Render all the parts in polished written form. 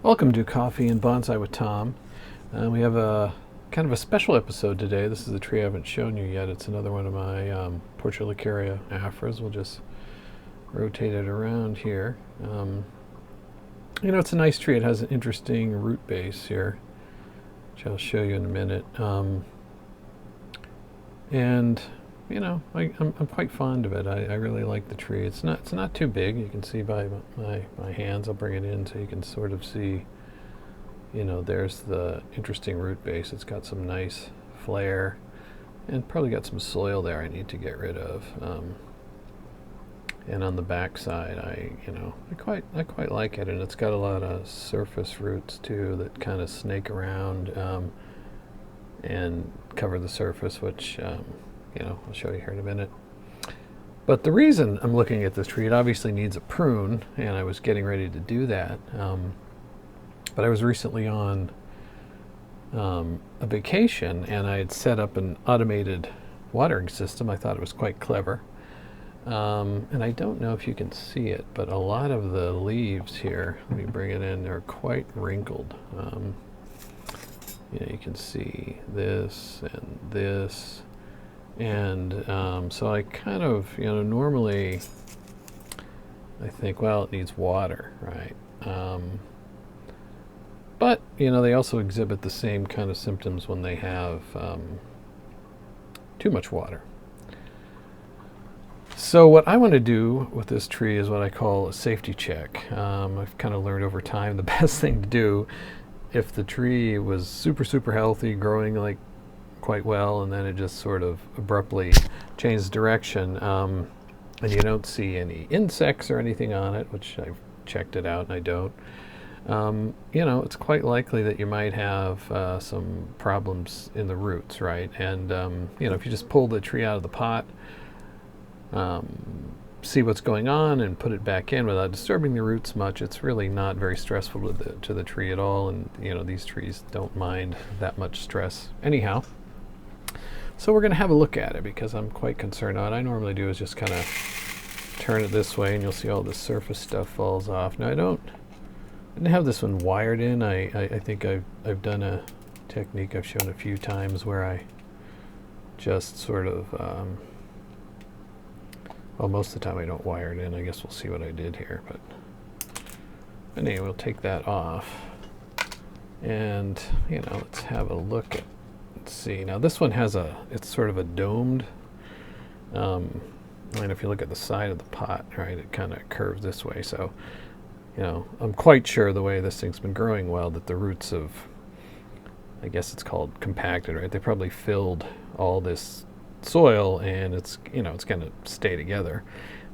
Welcome to Coffee and Bonsai with Tom. We have a kind of a special episode today. This is a tree I haven't shown you yet. It's another one of my Portulacaria Afras. We'll just rotate it around here. It's a nice tree. It has an interesting root base here, which I'll show you in a minute. I'm quite fond of it. I really like the tree. It's not too big. You can see by my hands. I'll bring it in so you can sort of see, there's the interesting root base. It's got some nice flare and probably got some soil there I need to get rid of. And on the back side, I quite like it, and it's got a lot of surface roots too that kind of snake around and cover the surface, which I'll show you here in a minute. But the reason I'm looking at this tree, it obviously needs a prune, and I was getting ready to do that. But I was recently on a vacation, and I had set up an automated watering system. I thought it was quite clever. And I don't know if you can see it, but a lot of the leaves here, let me bring it in, they're quite wrinkled. You can see this and this. And so I kind of, normally I think, well, it needs water, right? But, they also exhibit the same kind of symptoms when they have too much water. So what I want to do with this tree is what I call a safety check. I've kind of learned over time the best thing to do if the tree was super healthy, growing like quite well, and then it just sort of abruptly changes direction, and you don't see any insects or anything on it, which I've checked it out and I don't. It's quite likely that you might have some problems in the roots, right? And if you just pull the tree out of the pot, see what's going on and put it back in without disturbing the roots much, it's really not very stressful to the tree at all. And these trees don't mind that much stress anyhow. So we're going to have a look at it because I'm quite concerned. What I normally do is just kind of turn it this way, and you'll see all the surface stuff falls off. Now I didn't have this one wired in. I think I've done a technique I've shown a few times where I just sort of most of the time I don't wire it in. I guess we'll see what I did here, but anyway, we'll take that off, and let's have a look at. See, now this one has it's sort of a domed, and if you look at the side of the pot, right, it kind of curves this way. So, I'm quite sure the way this thing's been growing well that the roots have, I guess it's called compacted, right? They probably filled all this soil, and it's going to stay together.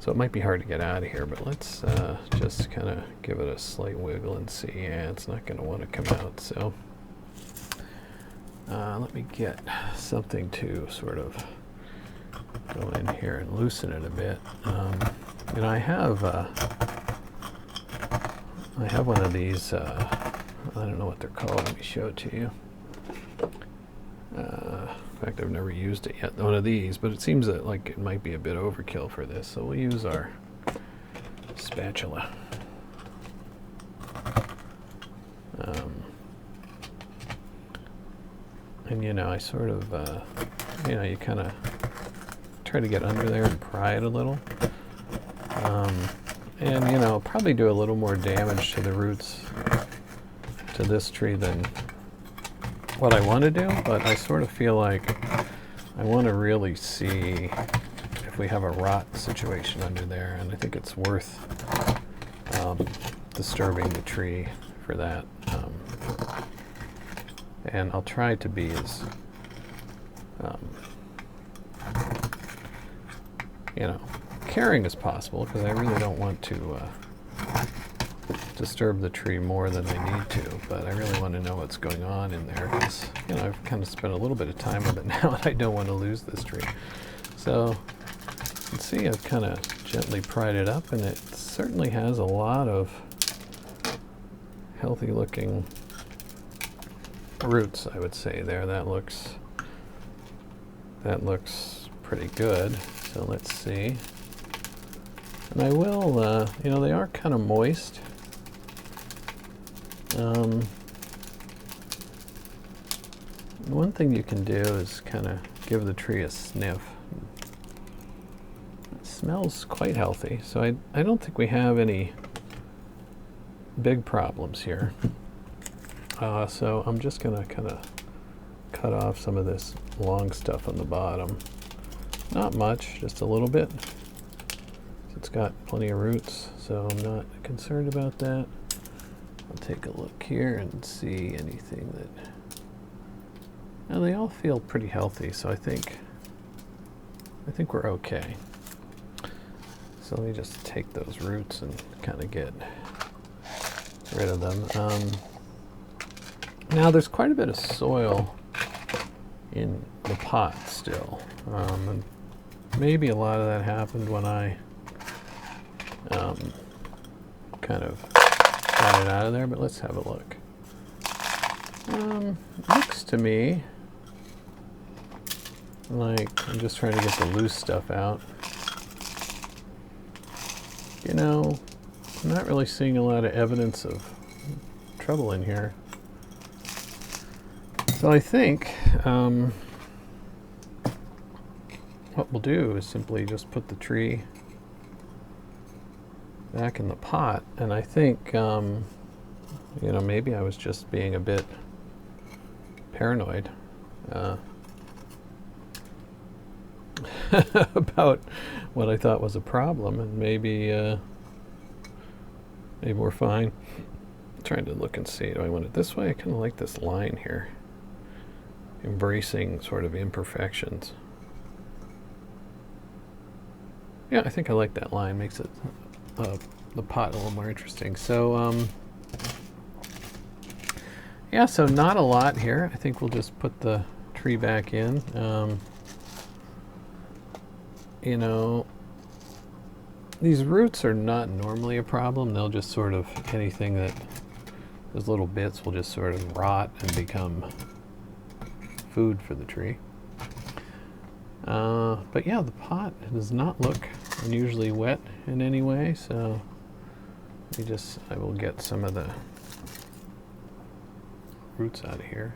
So it might be hard to get out of here, but let's just kind of give it a slight wiggle and see. Yeah, it's not going to want to come out. So. Let me get something to sort of go in here and loosen it a bit. I have one of these. I don't know what they're called. Let me show it to you. In fact, I've never used it yet. One of these, but it seems that like it might be a bit overkill for this. So we'll use our spatula. And I sort of, you kind of try to get under there and pry it a little. And probably do a little more damage to the roots to this tree than what I want to do, but I sort of feel like I want to really see if we have a rot situation under there, and I think it's worth disturbing the tree for that. And I'll try to be as, caring as possible, because I really don't want to disturb the tree more than I need to, but I really want to know what's going on in there, because, I've kind of spent a little bit of time with it now, and I don't want to lose this tree. So, let's see, I've kind of gently pried it up, and it certainly has a lot of healthy looking roots, I would say there. That looks pretty good. So let's see. And I will, they are kind of moist. One thing you can do is kind of give the tree a sniff. It smells quite healthy, so I don't think we have any big problems here. So I'm just going to kind of cut off some of this long stuff on the bottom. Not much, just a little bit. It's got plenty of roots, so I'm not concerned about that. I'll take a look here and see anything that... Now they all feel pretty healthy, so I think we're okay. So let me just take those roots and kind of get rid of them. Now there's quite a bit of soil in the pot still. And maybe a lot of that happened when I kind of got it out of there, but let's have a look. Looks to me like I'm just trying to get the loose stuff out. You know, I'm not really seeing a lot of evidence of trouble in here. So I think what we'll do is simply just put the tree back in the pot, and I think you know, maybe I was just being a bit paranoid about what I thought was a problem, and maybe we're fine. I'm trying to look and see, do I want it this way? I kind of like this line here, embracing sort of imperfections. Yeah, I think I like that line. Makes it the pot a little more interesting. So yeah, so not a lot here. I think we'll just put the tree back in. You know, these roots are not normally a problem. They'll just sort of, anything that, those little bits will just sort of rot and become food for the tree. But yeah, the pot does not look unusually wet in any way, so I will get some of the roots out of here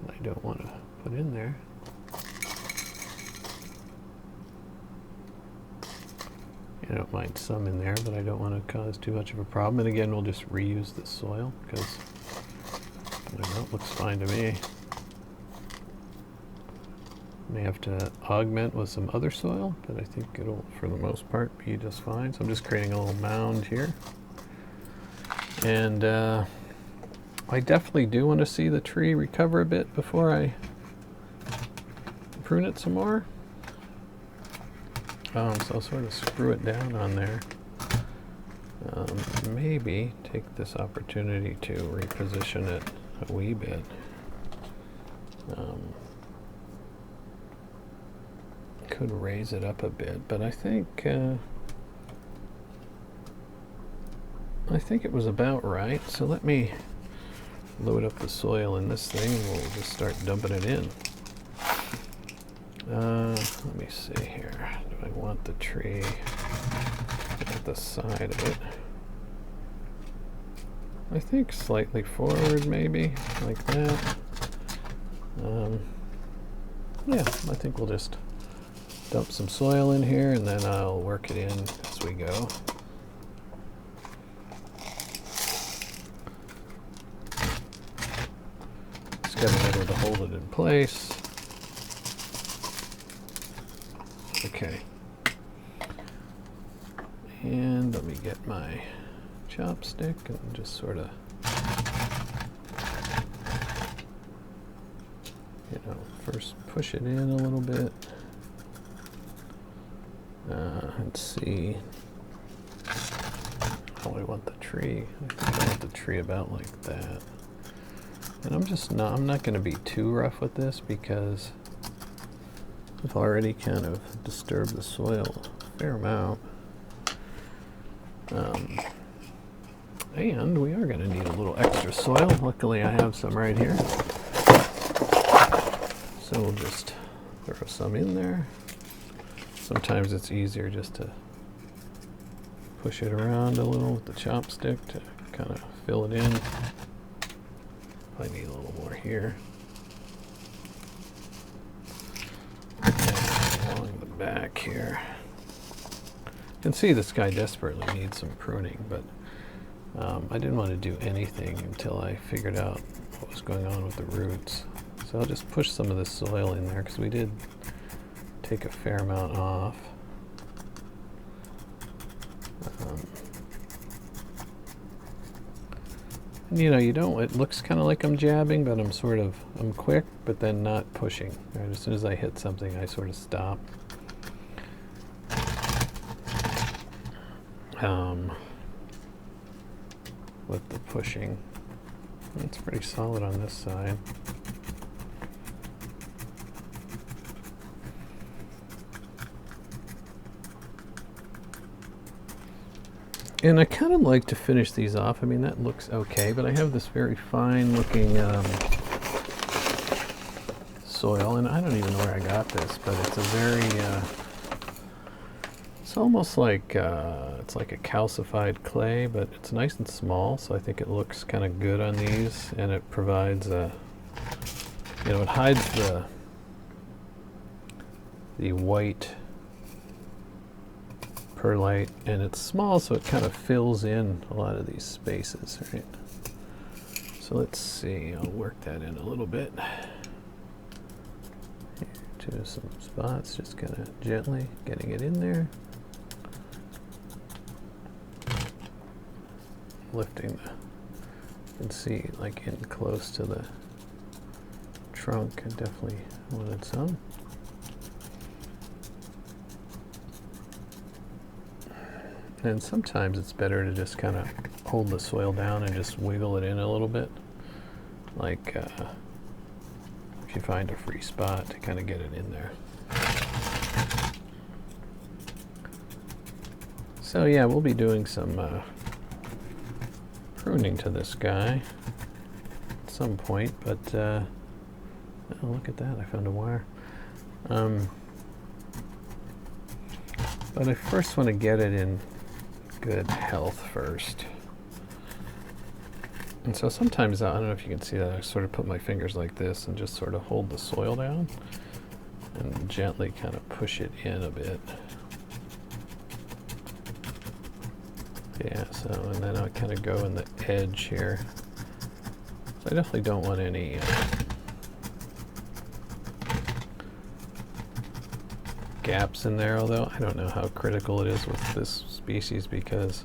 I don't want to put in there. I don't mind some in there, but I don't want to cause too much of a problem. And again, we'll just reuse the soil because, I don't know, it looks fine to me. May have to augment with some other soil, but I think it'll, for the most part, be just fine. So I'm just creating a little mound here. And I definitely do want to see the tree recover a bit before I prune it some more. So I'll sort of screw it down on there. Maybe take this opportunity to reposition it a wee bit. Could raise it up a bit, but I think it was about right. So let me load up the soil in this thing and we'll just start dumping it in. Let me see here. Do I want the tree at the side of it? I think slightly forward, maybe, like that. Yeah, I think we'll just dump some soil in here and then I'll work it in as we go. Just got to be able to hold it in place. Okay. And let me get my chopstick and just sort of, you know, first push it in a little bit. Let's see. How do I want the tree? I think I want the tree about like that. And I'm not going to be too rough with this because I've already kind of disturbed the soil a fair amount. And we are going to need a little extra soil. Luckily I have some right here. So we'll just throw some in there. Sometimes it's easier just to push it around a little with the chopstick to kind of fill it in. I need a little more here. And along the back here. You can see this guy desperately needs some pruning, but I didn't want to do anything until I figured out what was going on with the roots. So I'll just push some of this soil in there because we did take a fair amount off. And you know, it looks kind of like I'm jabbing, but I'm quick, but then not pushing. Right? As soon as I hit something, I sort of stop. With the pushing. It's pretty solid on this side. And I kind of like to finish these off. I mean, that looks okay, but I have this very fine looking soil, and I don't even know where I got this, but it's a very, it's almost like, it's like a calcified clay, but it's nice and small, so I think it looks kind of good on these, and it provides a, you know, it hides the white perlite, and it's small, so it kind of fills in a lot of these spaces, right? So let's see, I'll work that in a little bit. Here to some spots, just kind of gently getting it in there. Lifting the, you can see like in close to the trunk, I definitely wanted some. And sometimes it's better to just kind of hold the soil down and just wiggle it in a little bit. Like if you find a free spot to kind of get it in there. So yeah, we'll be doing some pruning to this guy at some point, but oh, look at that, I found a wire. But I first want to get it in good health first. And so sometimes, I don't know if you can see that, I sort of put my fingers like this and just sort of hold the soil down and gently kind of push it in a bit. Yeah, so, and then I kind of go in the edge here. So I definitely don't want any gaps in there, although I don't know how critical it is with this species, because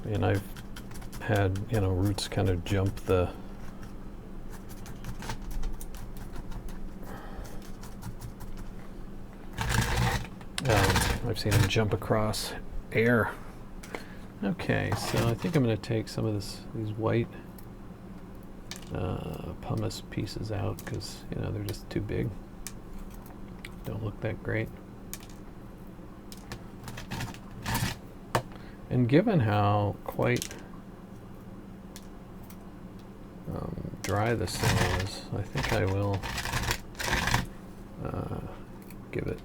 I mean, I've had, you know, roots kind of jump the I've seen them jump across air. Okay, so I think I'm going to take some of these white pumice pieces out because, you know, they're just too big. Don't look that great. And given how quite dry the soil is, I think I will give it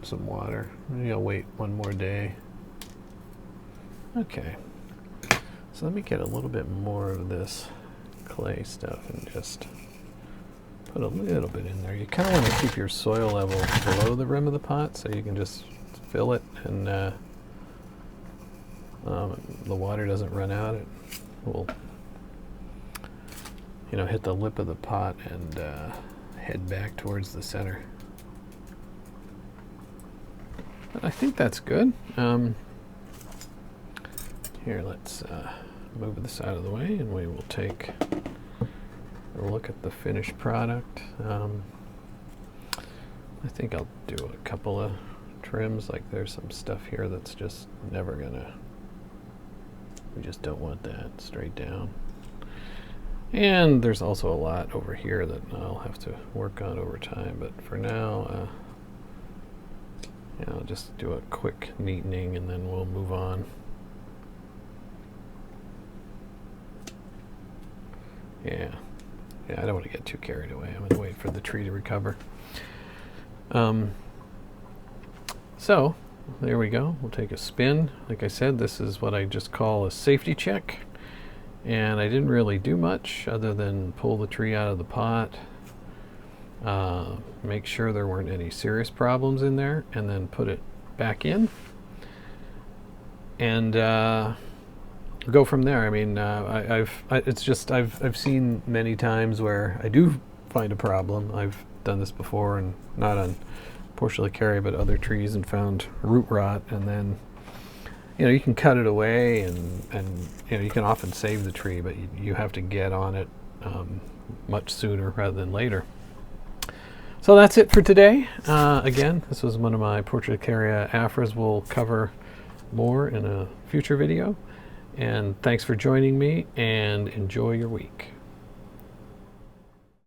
some water. Maybe I'll wait one more day. Okay, so let me get a little bit more of this clay stuff and just put a little bit in there. You kind of want to keep your soil level below the rim of the pot so you can just fill it and the water doesn't run out. It will, you know, hit the lip of the pot and head back towards the center. But I think that's good. Here, let's move this out of the way and we will take a look at the finished product. I think I'll do a couple of trims. Like there's some stuff here that's just never gonna, we just don't want that straight down. And there's also a lot over here that I'll have to work on over time, but for now, you know, just do a quick neatening and then we'll move on. Yeah, I don't want to get too carried away. I'm going to wait for the tree to recover. So there we go. We'll take a spin. Like I said, this is what I just call a safety check. And I didn't really do much other than pull the tree out of the pot, make sure there weren't any serious problems in there, and then put it back in. And go from there. I mean, I've seen many times where I do find a problem. I've done this before, and not on Portulacaria but other trees, and found root rot, and then you can cut it away, and you can often save the tree, but you have to get on it much sooner rather than later. So that's it for today. Again, this was one of my Portulacaria Afras. We'll cover more in a future video. And thanks for joining me, and enjoy your week.